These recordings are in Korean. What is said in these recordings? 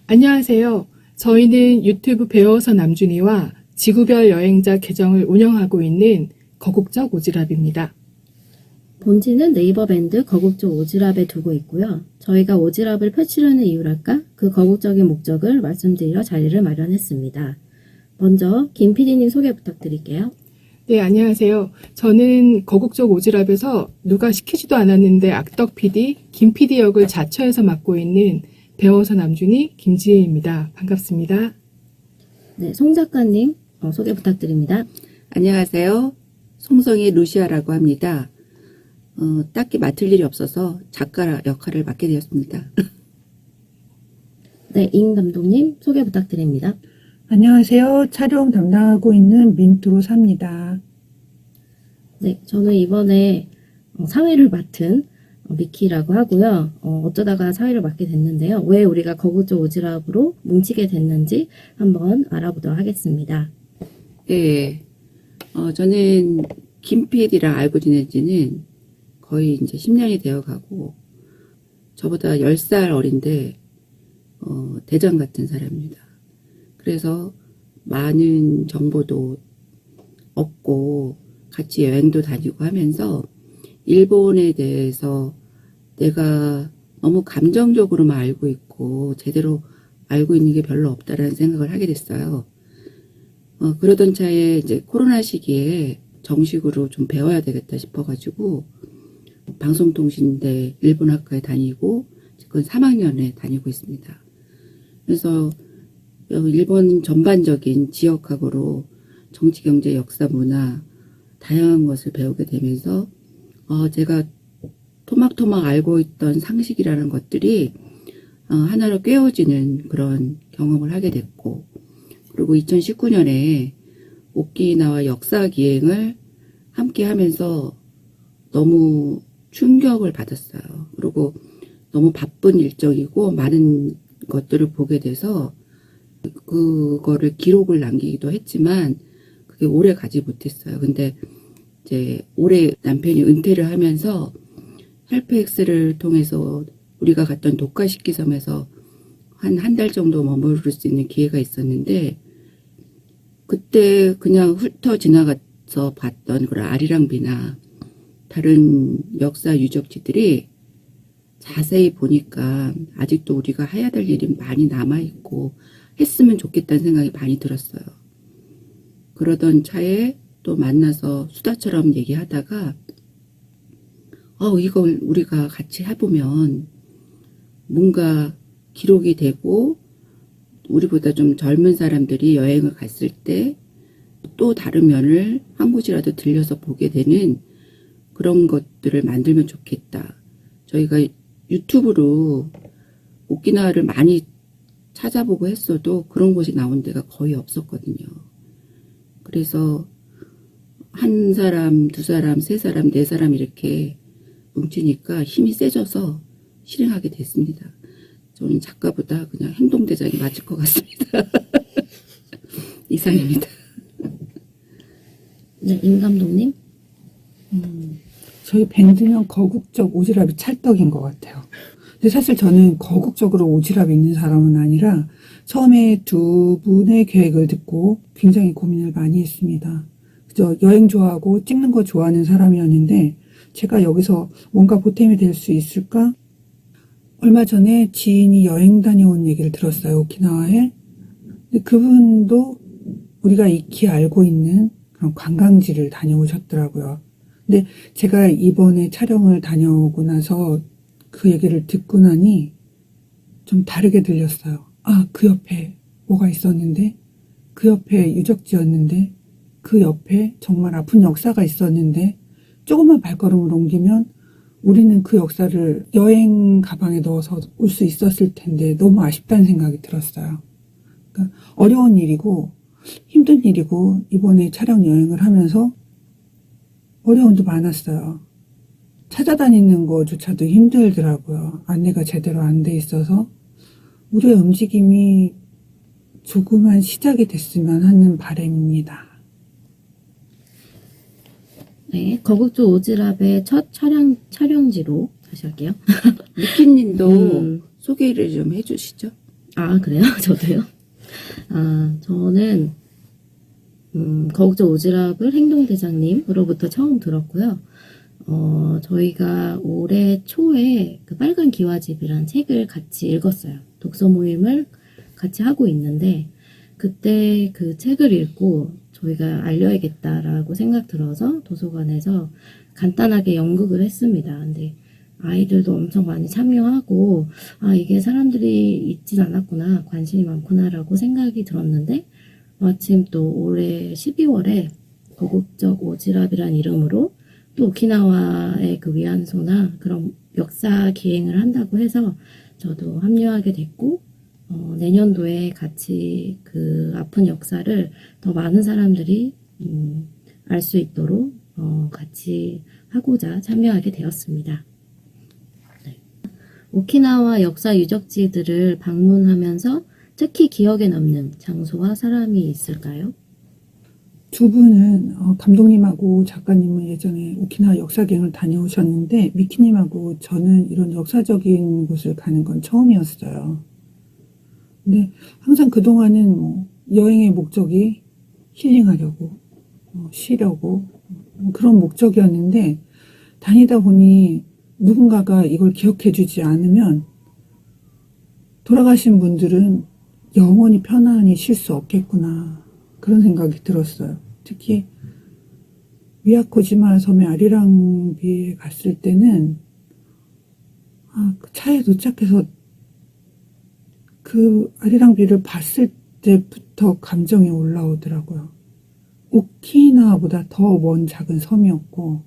안녕하세요. 저희는 유튜브 배워서 남준이와 지구별 여행자 계정을 운영하고 있는 거국적 오지랖입니다. 본지는 네이버 밴드 거국적 오지랖에 두고 있고요. 저희가 오지랖을 펼치려는 이유랄까? 그 거국적인 목적을 말씀드리러 자리를 마련했습니다. 먼저 김 PD님 소개 부탁드릴게요. 네, 안녕하세요. 저는 거국적 오지랖에서 누가 시키지도 않았는데 악덕 PD, 김 PD 역을 자처해서 맡고 있는 배워서 남준이 김지혜입니다. 반갑습니다. 네, 송 작가님 소개 부탁드립니다. 안녕하세요. 송성희 루시아라고 합니다. 딱히 맡을 일이 없어서 작가 역할을 맡게 되었습니다. 네, 임 감독님 소개 부탁드립니다. 안녕하세요. 촬영 담당하고 있는 민트로사입니다. 네, 저는 이번에 사회를 맡은 미키라고 하고요. 어쩌다가 사회를 맡게 됐는데요. 왜 우리가 거국적 오지랖으로 뭉치게 됐는지 한번 알아보도록 하겠습니다. 네, 저는 김 PD랑 알고 지낸 지는 거의 이제 10년이 되어 가고, 저보다 10살 어린데, 대장 같은 사람입니다. 그래서 많은 정보도 얻고, 같이 여행도 다니고 하면서, 일본에 대해서 내가 너무 감정적으로만 알고 있고, 제대로 알고 있는 게 별로 없다라는 생각을 하게 됐어요. 그러던 차에 이제 코로나 시기에 정식으로 좀 배워야 되겠다 싶어가지고, 방송통신대 일본학과에 다니고 지금 3학년에 다니고 있습니다. 그래서 일본 전반적인 지역학으로 정치, 경제, 역사, 문화 다양한 것을 배우게 되면서 제가 토막토막 알고 있던 상식이라는 것들이 하나로 꿰어지는 그런 경험을 하게 됐고, 그리고 2019년에 오키나와 역사 기행을 함께 하면서 너무 충격을 받았어요. 그리고 너무 바쁜 일정이고 많은 것들을 보게 돼서 그거를 기록을 남기기도 했지만 그게 오래 가지 못했어요. 근데 이제 올해 남편이 은퇴를 하면서 헬프엑스를 통해서 우리가 갔던 도카시키 섬에서 한 달 정도 머무를 수 있는 기회가 있었는데, 그때 그냥 훑어 지나가서 봤던 그런 아리랑비나 다른 역사 유적지들이 자세히 보니까 아직도 우리가 해야 될 일이 많이 남아있고 했으면 좋겠다는 생각이 많이 들었어요. 그러던 차에 또 만나서 수다처럼 얘기하다가 이걸 우리가 같이 해보면 뭔가 기록이 되고 우리보다 좀 젊은 사람들이 여행을 갔을 때 또 다른 면을 한 곳이라도 들려서 보게 되는 그런 것들을 만들면 좋겠다. 저희가 유튜브로 오키나와를 많이 찾아보고 했어도 그런 곳이 나온 데가 거의 없었거든요. 그래서 한 사람, 두 사람, 세 사람, 네 사람 이렇게 뭉치니까 힘이 세져서 실행하게 됐습니다. 저는 작가보다 그냥 행동대장이 맞을 것 같습니다. 이상입니다. 네, 임 감독님. 저희 밴드면 거국적 오지랖이 찰떡인 것 같아요. 근데 사실 저는 거국적으로 오지랖이 있는 사람은 아니라 처음에 두 분의 계획을 듣고 굉장히 고민을 많이 했습니다. 그저 여행 좋아하고 찍는 거 좋아하는 사람이었는데 제가 여기서 뭔가 보탬이 될 수 있을까? 얼마 전에 지인이 여행 다녀온 얘기를 들었어요, 오키나와에. 근데 그분도 우리가 익히 알고 있는 그런 관광지를 다녀오셨더라고요. 근데 제가 이번에 촬영을 다녀오고 나서 그 얘기를 듣고 나니 좀 다르게 들렸어요. 그 옆에 뭐가 있었는데, 그 옆에 유적지였는데, 그 옆에 정말 아픈 역사가 있었는데, 조금만 발걸음을 옮기면 우리는 그 역사를 여행 가방에 넣어서 올 수 있었을 텐데 너무 아쉽다는 생각이 들었어요. 그러니까 어려운 일이고 힘든 일이고 이번에 촬영 여행을 하면서 어려움도 많았어요. 찾아다니는 거조차도 힘들더라고요. 안내가 제대로 안 돼 있어서 우리의 움직임이 조그만 시작이 됐으면 하는 바람입니다. 네, 거국적 오지랖의 첫 촬영지로 다시 할게요. 미키님도 소개를 좀 해주시죠. 아, 그래요? 저도요? 저는, 거국적 오지랖을 행동대장님으로부터 처음 들었고요. 저희가 올해 초에 그 빨간 기와집이란 책을 같이 읽었어요. 독서 모임을 같이 하고 있는데, 그때 그 책을 읽고 저희가 알려야겠다라고 생각 들어서 도서관에서 간단하게 연극을 했습니다. 근데 아이들도 엄청 많이 참여하고, 이게 사람들이 있진 않았구나, 관심이 많구나라고 생각이 들었는데, 마침 또 올해 12월에 거국적 오지랖이란 이름으로 또 오키나와의 그 위안소나 그런 역사 기행을 한다고 해서 저도 합류하게 됐고, 내년도에 같이 그 아픈 역사를 더 많은 사람들이 알 수 있도록 같이 하고자 참여하게 되었습니다. 네. 오키나와 역사 유적지들을 방문하면서 특히 기억에 남는 장소와 사람이 있을까요? 두 분은 감독님하고 작가님은 예전에 오키나와 역사여행을 다녀오셨는데 미키님하고 저는 이런 역사적인 곳을 가는 건 처음이었어요. 근데 항상 그동안은 뭐 여행의 목적이 힐링하려고 쉬려고 그런 목적이었는데 다니다 보니 누군가가 이걸 기억해 주지 않으면 돌아가신 분들은 영원히 편안히 쉴 수 없겠구나 그런 생각이 들었어요. 특히 미야코지마 섬의 아리랑비에 갔을 때는 그 차에 도착해서 그 아리랑비를 봤을 때부터 감정이 올라오더라고요. 오키나와보다 더 먼 작은 섬이었고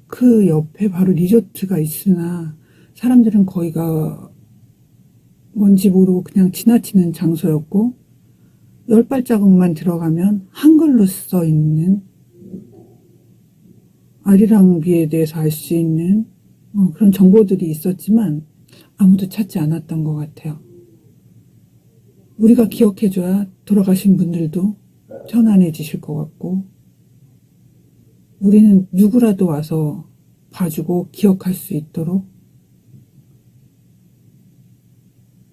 그 옆에 바로 리조트가 있으나 사람들은 거기가 뭔지 모르고 그냥 지나치는 장소였고 10발자국만 들어가면 한글로 써있는 아리랑비에 대해서 알 수 있는 그런 정보들이 있었지만 아무도 찾지 않았던 것 같아요. 우리가 기억해줘야 돌아가신 분들도 편안해지실 것 같고 우리는 누구라도 와서 봐주고 기억할 수 있도록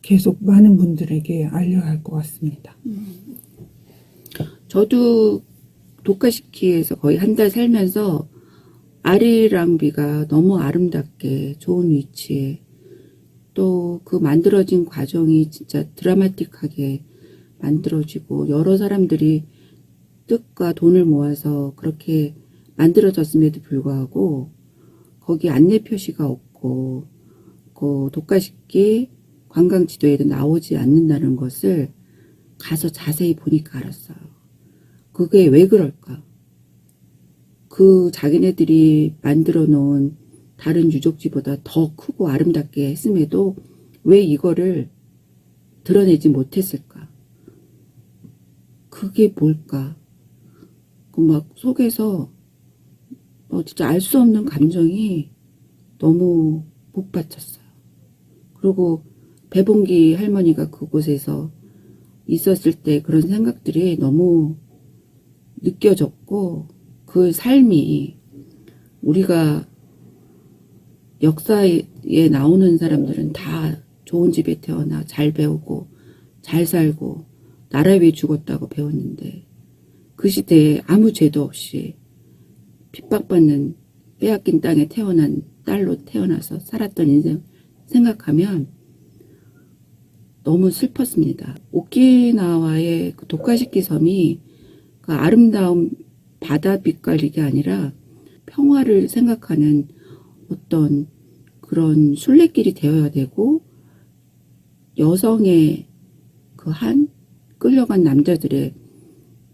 계속 많은 분들에게 알려야 할 것 같습니다. 저도 도카시키에서 거의 한 달 살면서 아리랑비가 너무 아름답게 좋은 위치에 또 그 만들어진 과정이 진짜 드라마틱하게 만들어지고 여러 사람들이 뜻과 돈을 모아서 그렇게 만들어졌음에도 불구하고 거기 안내 표시가 없고 그 도카시키 관광 지도에도 나오지 않는다는 것을 가서 자세히 보니까 알았어요. 그게 왜 그럴까? 그 자기네들이 만들어 놓은 다른 유적지보다 더 크고 아름답게 했음에도 왜 이거를 드러내지 못했을까? 그게 뭘까? 그 막 속에서 진짜 알 수 없는 감정이 너무 복받쳤어요. 그리고 배봉기 할머니가 그곳에서 있었을 때 그런 생각들이 너무 느껴졌고 그 삶이 우리가 역사에 나오는 사람들은 다 좋은 집에 태어나 잘 배우고 잘 살고 나라 위해 죽었다고 배웠는데 그 시대에 아무 죄도 없이 핍박받는 빼앗긴 땅에 태어난 딸로 태어나서 살았던 인생 생각하면 너무 슬펐습니다. 오키나와의 그 도카시키 섬이 그 아름다운 바다 빛깔 이게 아니라 평화를 생각하는 어떤 그런 순례길이 되어야 되고 여성의 그 한 끌려간 남자들의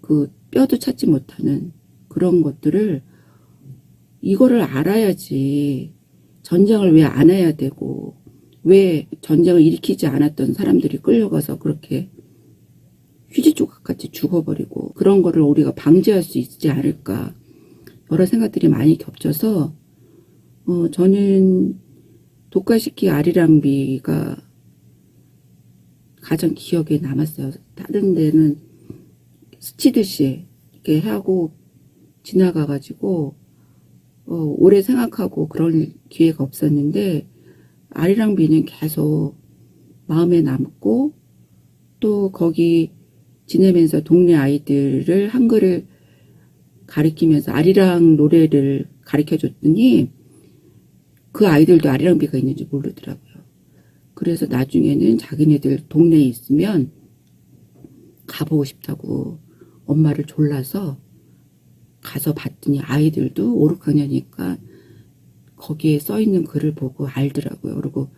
그 뼈도 찾지 못하는 그런 것들을 이거를 알아야지 전쟁을 왜 안 해야 되고 왜 전쟁을 일으키지 않았던 사람들이 끌려가서 그렇게 휴지 조각같이 죽어버리고 그런 거를 우리가 방지할 수 있지 않을까 여러 생각들이 많이 겹쳐서 저는 도카시키 아리랑비가 가장 기억에 남았어요. 다른 데는 스치듯이 이렇게 하고 지나가가지고 오래 생각하고 그런 기회가 없었는데 아리랑비는 계속 마음에 남고 또 거기 지내면서 동네 아이들을 한글을 가르치면서 아리랑 노래를 가르쳐 줬더니 그 아이들도 아리랑비가 있는지 모르더라고요. 그래서 나중에는 자기네들 동네에 있으면 가보고 싶다고 엄마를 졸라서 가서 봤더니 아이들도 5, 6학년이니까 거기에 써있는 글을 보고 알더라고요. 그리고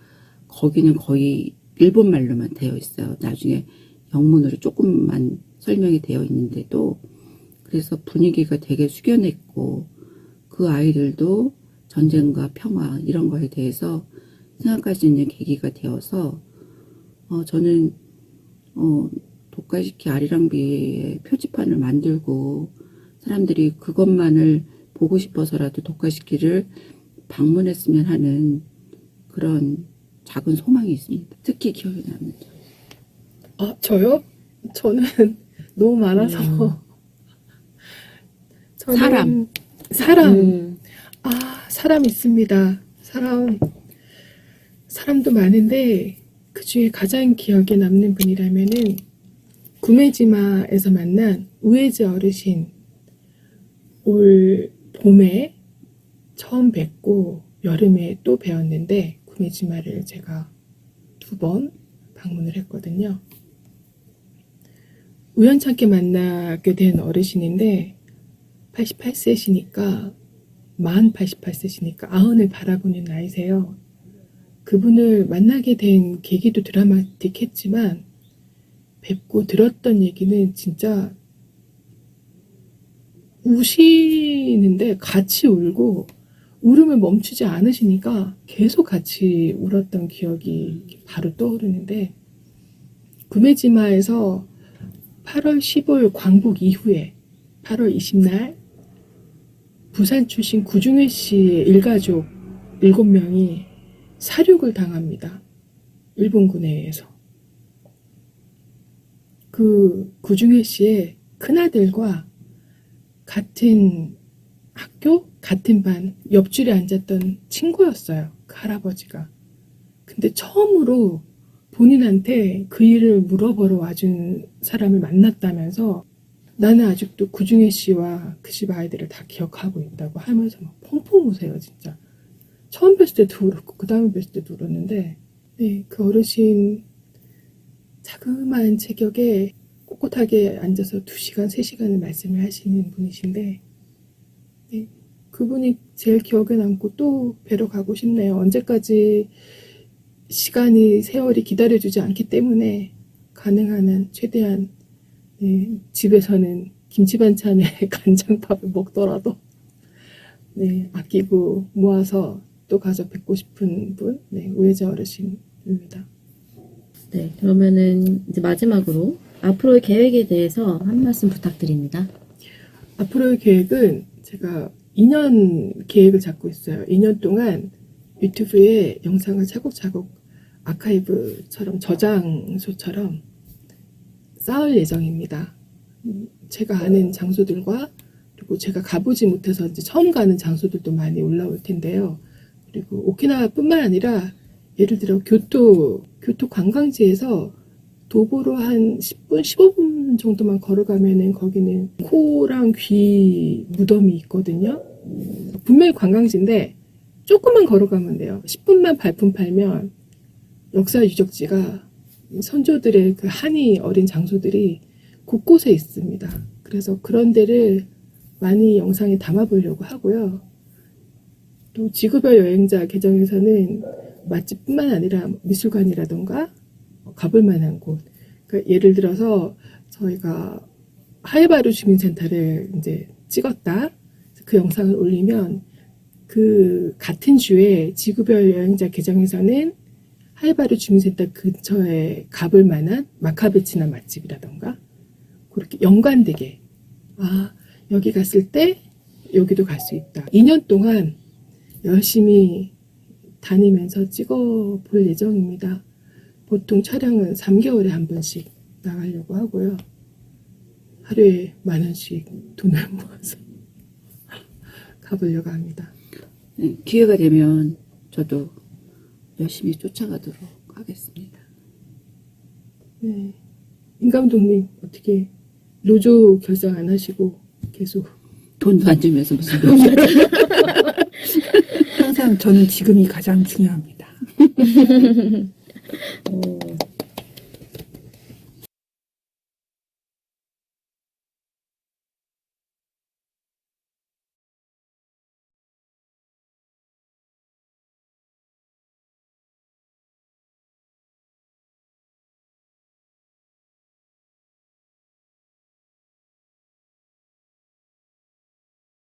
거기는 거의 일본말로만 되어 있어요. 나중에 영문으로 조금만 설명이 되어 있는데도 그래서 분위기가 되게 숙연했고 그 아이들도 전쟁과 평화 이런 거에 대해서 생각할 수 있는 계기가 되어서 저는 독가시키 아리랑비의 표지판을 만들고 사람들이 그것만을 보고 싶어서라도 독가시키를 방문했으면 하는 그런 작은 소망이 있습니다. 특히 기억에 남는 점. 아, 저요? 저는 너무 많아서. 저는 사람. 사람 있습니다. 사람도 많은데, 그 중에 가장 기억에 남는 분이라면은, 구메지마에서 만난 우에즈 어르신. 올 봄에 처음 뵙고, 여름에 또 뵈었는데, 구메지마를 제가 2번 방문을 했거든요. 우연찮게 만나게 된 어르신인데 88세시니까 만 88세시니까 90을 바라보는 나이세요. 그분을 만나게 된 계기도 드라마틱했지만 뵙고 들었던 얘기는 진짜 우시는데 같이 울고 울음을 멈추지 않으시니까 계속 같이 울었던 기억이 바로 떠오르는데 구메지마에서 8월 15일 광복 이후에 8월 20날 부산 출신 구중회 씨의 일가족 7명이 사륙을 당합니다. 일본군에 의해서. 그 구중회 씨의 큰아들과 같은 학교, 같은 반, 옆줄에 앉았던 친구였어요. 그 할아버지가. 근데 처음으로 본인한테 그 일을 물어보러 와준 사람을 만났다면서 나는 아직도 구중회 씨와 그 집 아이들을 다 기억하고 있다고 하면서 막 펑펑 우세요, 진짜. 처음 뵀을 때도 울었고, 그 다음에 뵀을 때도 울었는데, 네, 그 어르신 자그마한 체격에 꼿꼿하게 앉아서 2시간, 3시간을 말씀을 하시는 분이신데, 네, 그분이 제일 기억에 남고 또 뵈러 가고 싶네요. 언제까지 시간이, 세월이 기다려주지 않기 때문에 가능한 한 최대한 네, 집에서는 김치 반찬에 간장밥을 먹더라도 네, 아끼고 모아서 또 가서 뵙고 싶은 분, 네, 우혜자 어르신입니다. 네, 그러면은 이제 마지막으로 앞으로의 계획에 대해서 한 말씀 부탁드립니다. 앞으로의 계획은 제가 2년 계획을 잡고 있어요. 2년 동안 유튜브에 영상을 차곡차곡 아카이브처럼 저장소처럼 쌓을 예정입니다. 제가 아는 장소들과 그리고 제가 가보지 못해서 이제 처음 가는 장소들도 많이 올라올 텐데요. 그리고 오키나와뿐만 아니라 예를 들어 교토 관광지에서 도보로 한 10분, 15분 정도만 걸어가면은 거기는 코랑 귀 무덤이 있거든요. 분명히 관광지인데 조금만 걸어가면 돼요. 10분만 발품 팔면 역사 유적지가 선조들의 그 한이 어린 장소들이 곳곳에 있습니다. 그래서 그런 데를 많이 영상에 담아보려고 하고요. 또 지구별 여행자 계정에서는 맛집뿐만 아니라 미술관이라던가 가볼 만한 곳. 그러니까 예를 들어서 저희가 하이바루 주민센터를 이제 찍었다. 그 영상을 올리면 그 같은 주에 지구별 여행자 계정에서는 하이바루 주민센터 근처에 가볼 만한 마카베치나 맛집이라던가 그렇게 연관되게 여기 갔을 때 여기도 갈 수 있다. 2년 동안 열심히 다니면서 찍어볼 예정입니다. 보통 촬영은 3개월에 한 번씩 나가려고 하고요. 하루에 10,000원씩 돈을 모아서 가보려고 합니다. 네, 기회가 되면 저도 열심히 쫓아가도록 하겠습니다. 네. 임 감독님 어떻게 노조 결성 안 하시고 계속 돈도 안 주면서 무슨 노조. 항상 저는 지금이 가장 중요합니다. 어,